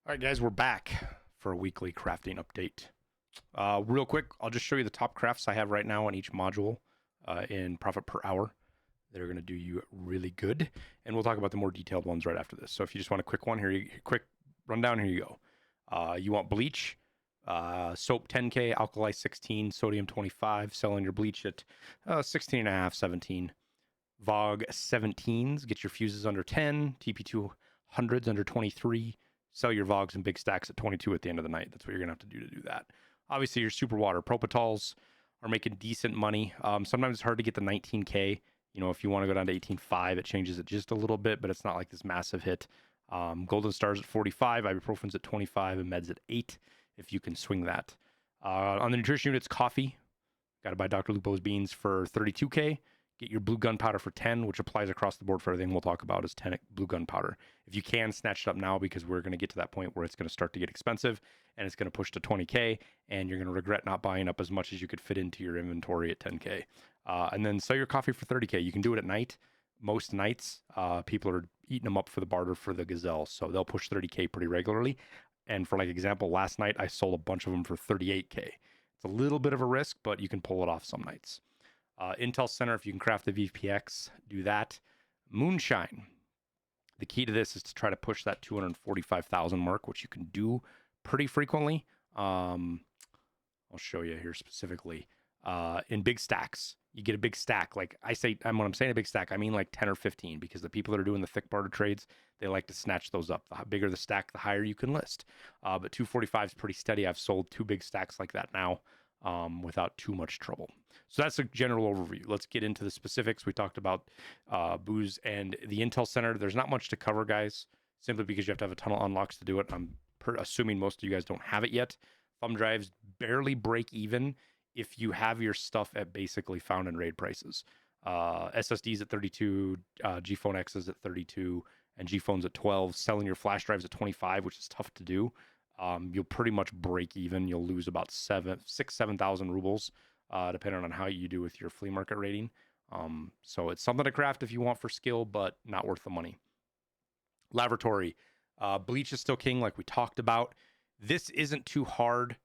All right, guys, we're back for a weekly crafting update. Real quick, I'll just show you the top crafts I have right now on each module in profit per hour that are going to do you really good, and we'll talk about the more detailed ones right after this. So if you just want a quick one, quick rundown, here you go. You want bleach, soap 10K, alkali 16, sodium 25, selling your bleach at 16 and a half, 17. VOG 17s, get your fuses under 10, TP200s under 23. Sell your VOGs in big stacks at 22 at the end of the night. That's what you're going to have to do that. Obviously, your super water propitols are making decent money. Sometimes it's hard to get the 19K. You know, if you want to go down to 18.5, it changes it just a little bit, but it's not like this massive hit. Golden Stars at 45, ibuprofen's at 25, and meds at 8, if you can swing that. On the nutrition units, coffee. Got to buy Dr. Lupo's beans for 32K. Get your blue gunpowder for 10, which applies across the board for everything we'll talk about is 10 blue gunpowder. If you can, snatch it up now because we're going to get to that point where it's going to start to get expensive and it's going to push to 20K and you're going to regret not buying up as much as you could fit into your inventory at 10K. And then sell your coffee for 30K. You can do it at night. Most nights, people are eating them up for the barter for the gazelle, so they'll push 30K pretty regularly. And for like example, last night I sold a bunch of them for 38K. It's a little bit of a risk, but you can pull it off some nights. Intel Center, if you can craft the VPX, do that. Moonshine. The key to this is to try to push that 245,000 mark, which you can do pretty frequently. I'll show you here specifically. In big stacks, you get a big stack. Like when I'm saying a big stack, I mean like 10 or 15, because the people that are doing the thick barter trades, they like to snatch those up. The bigger the stack, the higher you can list. But 245 is pretty steady. I've sold 2 big stacks like that now. Without too much trouble. So that's a general overview. Let's get into the specifics. We talked about booze and the Intel Center. There's not much to cover, guys, simply because you have to have a ton of unlocks to do it. I'm assuming most of you guys don't have it yet. Thumb drives barely break even if you have your stuff at basically found and raid prices. SSDs at 32, G-Phone X's at 32, and G-Phones at 12. Selling your flash drives at 25, which is tough to do. You'll pretty much break even. You'll lose about 7,000 rubles, depending on how you do with your flea market rating. So it's something to craft if you want for skill, but not worth the money. Laboratory. Bleach is still king, like we talked about. This isn't too hard.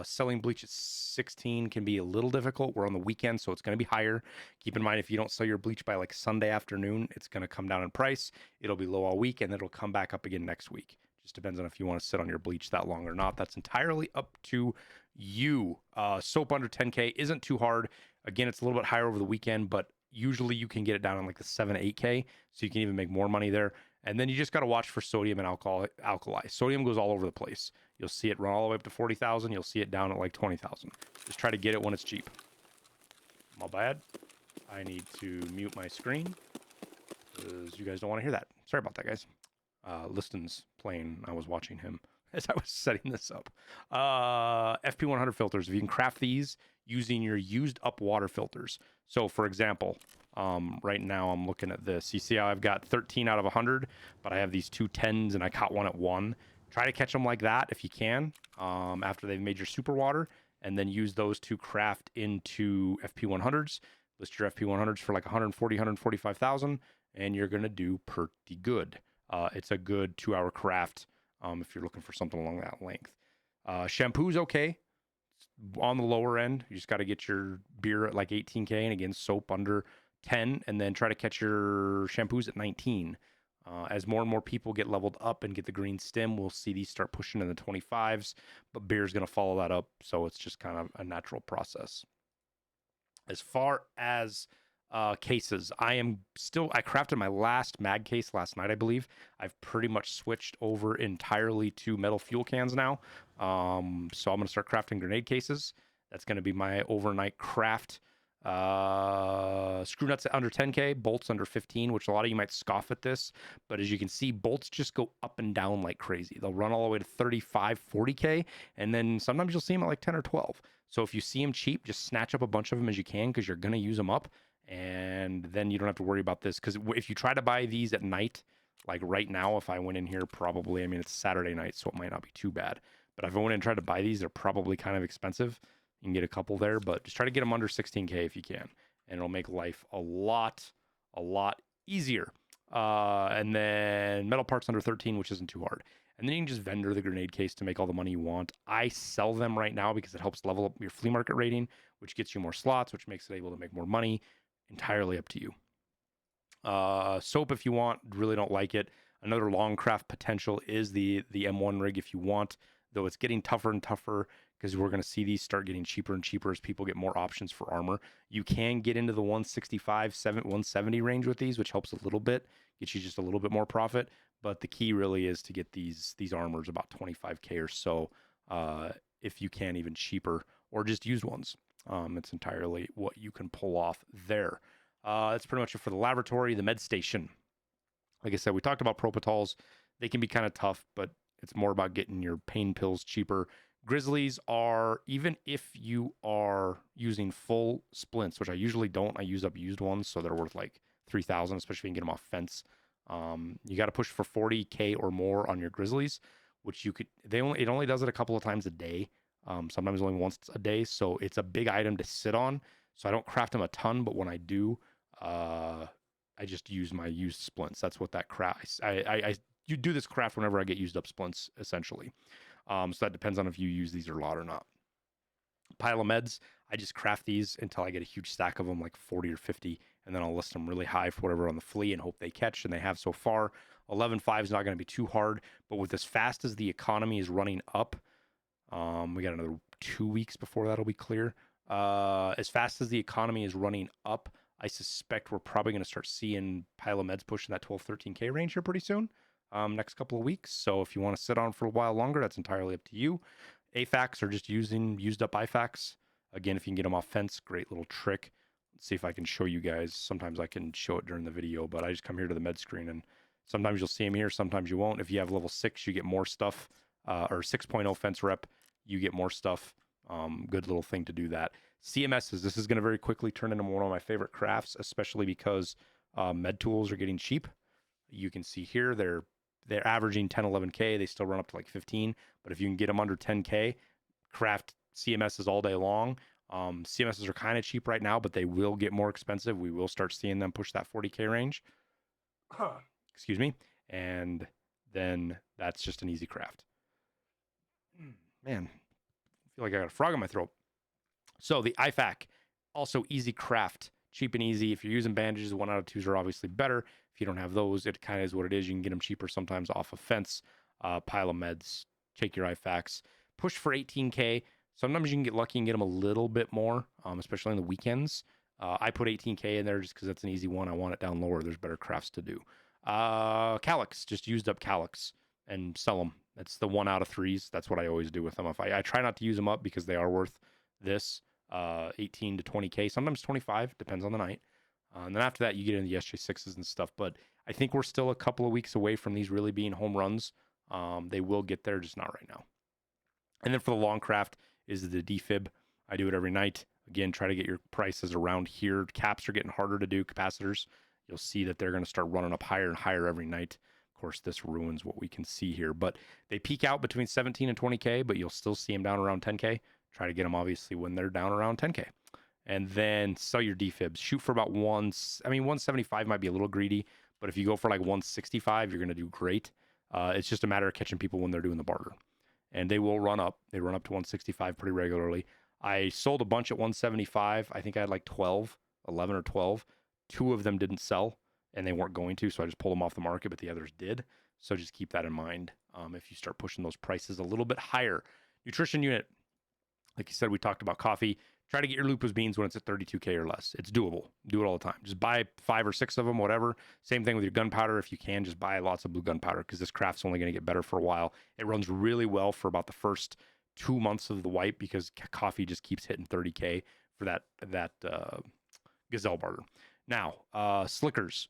Selling bleach at 16 can be a little difficult. We're on the weekend, so it's going to be higher. Keep in mind, if you don't sell your bleach by like Sunday afternoon, it's going to come down in price. It'll be low all week, and it'll come back up again next week. Just depends on if you want to sit on your bleach that long or not. That's entirely up to you. Soap under 10K isn't too hard. Again, it's a little bit higher over the weekend, but usually you can get it down in like the 7 to 8K, so you can even make more money there. And then you just got to watch for sodium and alkali. Sodium goes all over the place. You'll see it run all the way up to 40,000. You'll see it down at like 20,000. Just try to get it when it's cheap. My bad. I need to mute my screen because you guys don't want to hear that. Sorry about that, guys. Liston's playing. I was watching him as I was setting this up. FP100 filters. If you can craft these using your used up water filters. So for example, right now I'm looking at this. You see how I've got 13 out of 100, but I have these 2 10s and I caught one at 1. Try to catch them like that if you can, after they've made your super water, and then use those to craft into FP100s. List your FP100s for like 140, 145,000, and you're going to do pretty good. It's a good 2-hour craft if you're looking for something along that length. Shampoo's okay. It's on the lower end. You just got to get your beer at like 18K, and again, soap under 10, and then try to catch your shampoos at 19. As more and more people get leveled up and get the green stem, we'll see these start pushing in the 25s, but beer's going to follow that up, so it's just kind of a natural process. As far as cases, I crafted my last mag case last night, I believe. I've pretty much switched over entirely to metal fuel cans now. So I'm going to start crafting grenade cases. That's going to be my overnight craft. Screw nuts under 10K, bolts under 15, which a lot of you might scoff at this, but as you can see, bolts just go up and down like crazy. They'll run all the way to 35, 40K, and then sometimes you'll see them at like 10 or 12. So if you see them cheap, just snatch up a bunch of them as you can, because you're going to use them up, and then you don't have to worry about this, because if you try to buy these at night, like right now, if I went in here, probably, I mean, it's Saturday night, so it might not be too bad, but if I went in and tried to buy these, they're probably kind of expensive. You can get a couple there, but just try to get them under 16K if you can, and it'll make life a lot easier. And then metal parts under 13, which isn't too hard. And then you can just vendor the grenade case to make all the money you want. I sell them right now because it helps level up your flea market rating, which gets you more slots, which makes it able to make more money. Entirely up to you. Soap if you want, really don't like it. Another long craft potential is the M1 rig if you want, though it's getting tougher and tougher because we're going to see these start getting cheaper and cheaper as people get more options for armor. You can get into the 165, 170 range with these, which helps a little bit, gets you just a little bit more profit. But the key really is to get these armors about 25k or so, if you can, even cheaper, or just use ones. It's entirely what you can pull off there. That's pretty much it for the laboratory. The med station, like I said, we talked about propitols. They can be kind of tough, but it's more about getting your pain pills cheaper. Grizzlies are, even if you are using full splints, which I usually don't, I use up used ones, so they're worth like 3,000, especially if you can get them off fence. You got to push for 40k or more on your Grizzlies, which you could. It only does it a couple of times a day. Sometimes only once a day, so it's a big item to sit on. So I don't craft them a ton, but when I do, I just use my used splints. That's what that craft. You do this craft whenever I get used up splints, essentially. So that depends on if you use these a lot or not. Pile of meds, I just craft these until I get a huge stack of them, like 40 or 50, and then I'll list them really high for whatever on the flea and hope they catch, and they have so far. 11.5 is not going to be too hard, but with as fast as the economy is running up, we got another 2 weeks before that'll be clear. As fast as the economy is running up, I suspect we're probably going to start seeing pile of meds pushing that 12, 13k range here pretty soon. Next couple of weeks. So if you want to sit on for a while longer, that's entirely up to you. AFACs are just using used up IFACs. Again, if you can get them off fence, great little trick. Let's see if I can show you guys. Sometimes I can show it during the video, but I just come here to the med screen, and sometimes you'll see them here, sometimes you won't. If you have level 6, you get more stuff, or 6.0 fence rep, you get more stuff. Good little thing to do that. CMSs, this is going to very quickly turn into one of my favorite crafts, especially because med tools are getting cheap. You can see here they're averaging 10, 11k. They still run up to like 15, but if you can get them under 10k, craft CMSs all day long. CMSs are kind of cheap right now, but they will get more expensive. We will start seeing them push that 40k range. Excuse me. And then that's just an easy craft. Man, I feel like I got a frog in my throat. So the IFAC, also easy craft, cheap and easy. If you're using bandages, 1 out of 2s are obviously better. If you don't have those, it kind of is what it is. You can get them cheaper sometimes off a fence. Pile of meds, take your IFACs, push for 18k. Sometimes you can get lucky and get them a little bit more, especially on the weekends. I put 18k in there just because that's an easy one. I want it down lower. There's better crafts to do. Calyx, just used up Calyx and sell them. That's the 1 out of 3s. That's what I always do with them. If I try not to use them up because they are worth this 18 to 20k, sometimes 25, depends on the night. And then after that, you get into the SJ6s and stuff. But I think we're still a couple of weeks away from these really being home runs. They will get there, just not right now. And then for the long craft is the defib. I do it every night. Again, try to get your prices around here. Caps are getting harder to do, capacitors. You'll see that they're going to start running up higher and higher every night. Of course, this ruins what we can see here. But they peak out between 17 and 20k, but you'll still see them down around 10k. Try to get them, obviously, when they're down around 10k. And then sell your defibs. Shoot for about 175 might be a little greedy, but if you go for like 165, you're going to do great. It's just a matter of catching people when they're doing the barter. And they will run up. They run up to 165 pretty regularly. I sold a bunch at 175. I think I had like 11 or 12. 2 of them didn't sell, and they weren't going to, so I just pulled them off the market, but the others did. So just keep that in mind if you start pushing those prices a little bit higher. Nutrition unit. Like you said, we talked about coffee. Try to get your lupus beans when it's at 32k or less. It's doable. Do it all the time. Just buy 5 or 6 of them, whatever. Same thing with your gunpowder. If you can, just buy lots of blue gunpowder because this craft's only going to get better for a while. It runs really well for about the first 2 months of the wipe because coffee just keeps hitting 30k for that gazelle barter. Now, slickers.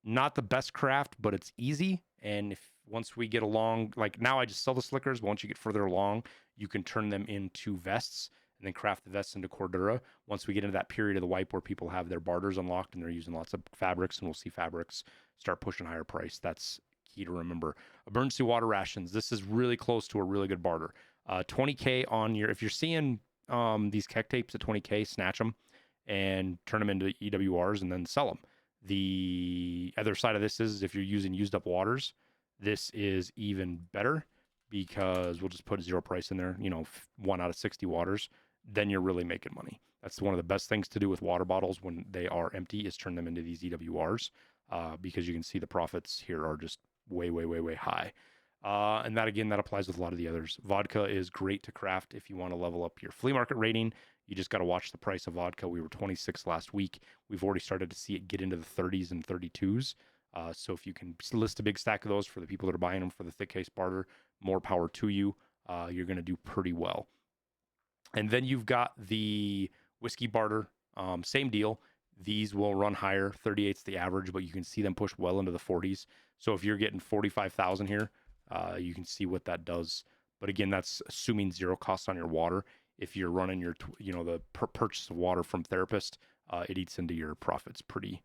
Not the best craft, but it's easy. And once we get along, like now I just sell the slickers, but once you get further along, you can turn them into vests and then craft the vests into Cordura. Once we get into that period of the wipe where people have their barters unlocked and they're using lots of fabrics, and we'll see fabrics start pushing higher price. That's key to remember. Emergency water rations. This is really close to a really good barter. 20k on your, if you're seeing these keck tapes at 20k, snatch them and turn them into EWRs and then sell them. The other side of this is if you're using used up waters, this is even better because we'll just put zero price in there, 1 out of 60 waters, then you're really making money. That's one of the best things to do with water bottles when they are empty is turn them into these EWRs because you can see the profits here are just way, way, way, way high. And that, again, that applies with a lot of the others. Vodka is great to craft if you want to level up your flea market rating. You just got to watch the price of vodka. We were 26 last week. We've already started to see it get into the 30s and 32s. So if you can list a big stack of those for the people that are buying them for the thick case barter, more power to you. You're going to do pretty well. And then you've got the whiskey barter. Same deal. These will run higher. 38's the average, but you can see them push well into the 40s. So if you're getting 45,000 here, you can see what that does. But again, that's assuming zero costs on your water. If you're running your, the purchase of water from Therapist, it eats into your profits pretty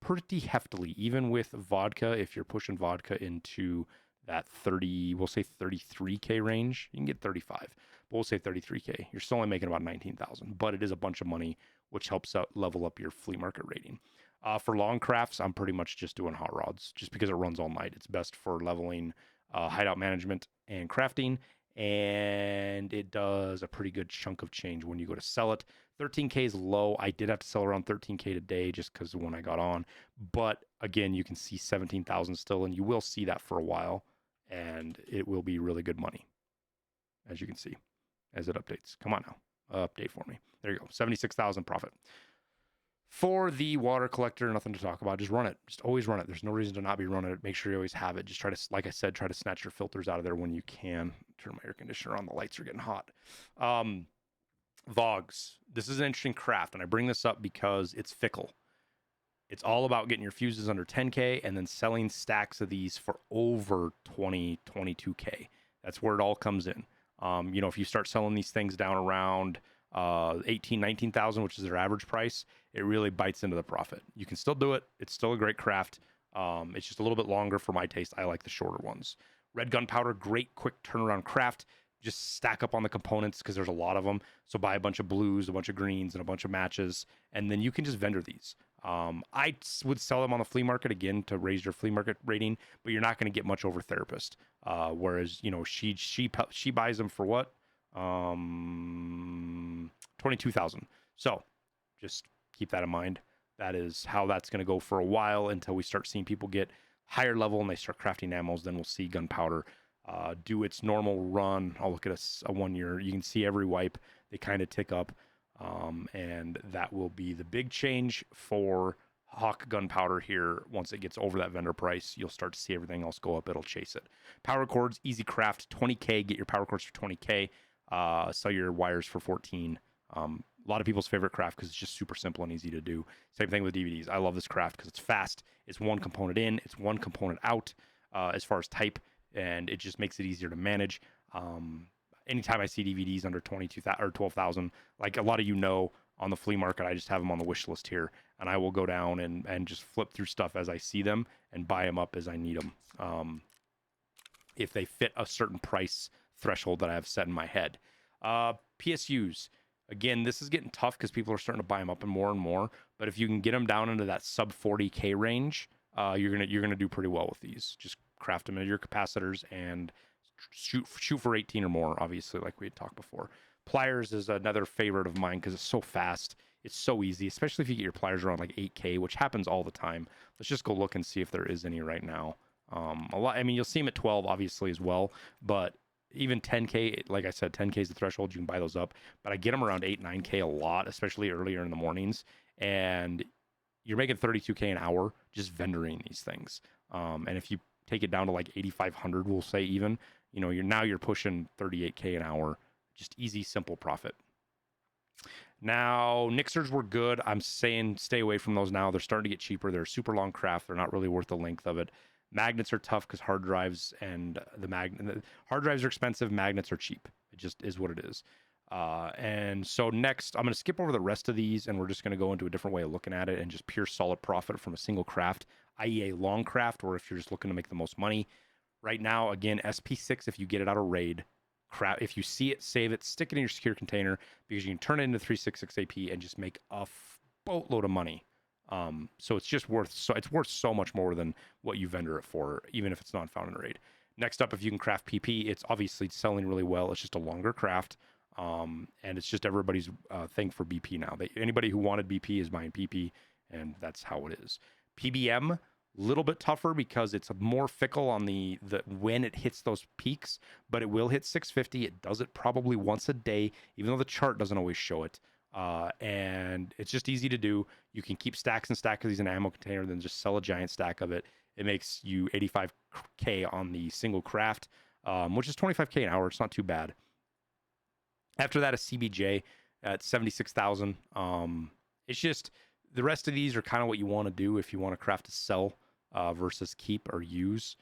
heftily. Even with vodka, if you're pushing vodka into that 30, we'll say 33K range, you can get 35, but we'll say 33K. You're still only making about 19,000, but it is a bunch of money, which helps out level up your flea market rating. For long crafts, I'm pretty much just doing hot rods just because it runs all night. It's best for leveling hideout management and crafting, and it does a pretty good chunk of change when you go to sell it. 13K is low. I did have to sell around 13K today just because when I got on, but again, you can see 17,000 still, and you will see that for a while, and it will be really good money, as you can see, as it updates. Come on now, update for me. There you go, 76,000 profit. For the water collector, nothing to talk about. Just run it. Just always run it. There's no reason to not be running it. Make sure you always have it. Just try to, like I said, try to snatch your filters out of there when you can. Turn my air conditioner on. The lights are getting hot. Vogs. This is an interesting craft, and I bring this up because it's fickle. It's all about getting your fuses under 10K and then selling stacks of these for over 20, 22K. That's where it all comes in. If you start selling these things down around 18, 19,000, which is their average price, it really bites into the profit. You can still do it. It's still a great craft. It's just a little bit longer for my taste. I like the shorter ones. Red gunpowder, great quick turnaround craft. Just stack up on the components because there's a lot of them. So buy a bunch of blues, a bunch of greens, and a bunch of matches, and then you can just vendor these. I would sell them on the flea market again to raise your flea market rating, but you're not going to get much over Therapist. Whereas she buys them for what? 22,000. So just keep that in mind. That is how that's going to go for a while until we start seeing people get higher level and they start crafting ammos. Then we'll see gunpowder do its normal run. I'll look at a 1 year. You can see every wipe, they kind of tick up. And that will be the big change for Hawk gunpowder here. Once it gets over that vendor price, you'll start to see everything else go up. It'll chase it. Power cords, easy craft, 20K. Get your power cords for 20K. Sell your wires for 14. A lot of people's favorite craft because it's just super simple and easy to do. Same thing with DVDs. I love this craft because it's fast. It's one component in, it's one component out as far as type, and it just makes it easier to manage. Anytime I see DVDs under 22,000 or 12,000, like a lot of on the flea market, I just have them on the wish list here, and I will go down and just flip through stuff as I see them and buy them up as I need them. If they fit a certain price threshold that I have set in my head. PSUs. Again, this is getting tough because people are starting to buy them up and more. But if you can get them down into that sub 40K range, you're gonna do pretty well with these. Just craft them into your capacitors and shoot for 18 or more. Obviously, like we had talked before. Pliers is another favorite of mine because it's so fast. It's so easy, especially if you get your pliers around like 8K, which happens all the time. Let's just go look and see if there is any right now. A lot. I mean, you'll see them at 12, obviously, as well, but even 10K, like I said, 10K is the threshold. You can buy those up, but I get them around 8, 9K a lot, especially earlier in the mornings. And you're making 32K an hour just vendoring these things. And if you take it down to like 8,500, we'll say even, you're pushing 38K an hour, just easy, simple profit. Now, Nixers were good. I'm saying stay away from those now. They're starting to get cheaper. They're super long craft. They're not really worth the length of it. Magnets are tough because hard drives and hard drives are expensive. Magnets are cheap. It just is what it is. And so next, I'm going to skip over the rest of these, and we're just going to go into a different way of looking at it and just pure solid profit from a single craft, i.e. a long craft, or if you're just looking to make the most money. Right now, again, SP6, if you get it out of RAID, if you see it, save it, stick it in your secure container because you can turn it into 366 AP and just make a boatload of money. So it's just worth so much more than what you vendor it for, even if it's not found in a raid. Next up, if you can craft PP, it's obviously selling really well. It's just a longer craft, and it's just everybody's thing for BP now. Anybody who wanted BP is buying PP, and that's how it is. PBM, little bit tougher because it's more fickle on the when it hits those peaks, but it will hit 650. It does it probably once a day, even though the chart doesn't always show it. And it's just easy to do. You can keep stacks and stacks of these in an ammo container, then just sell a giant stack of it. It makes you 85k on the single craft, which is 25k an hour. It's not too bad. After that, a CBJ at 76,000. It's just the rest of these are kind of what you want to do if you want to craft to sell versus keep or use.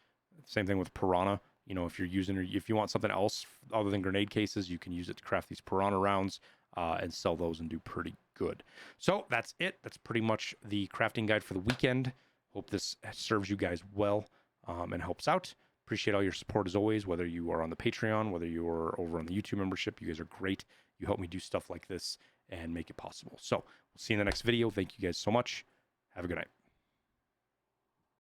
Same thing with Piranha. You know, if you want something else other than grenade cases, you can use it to craft these Piranha rounds and sell those and do pretty good. So that's it. That's pretty much the crafting guide for the weekend. Hope this serves you guys well and helps out. Appreciate all your support as always, whether you are on the Patreon, whether you are over on the YouTube membership. You guys are great. You help me do stuff like this and make it possible. So we'll see you in the next video. Thank you guys so much. Have a good night.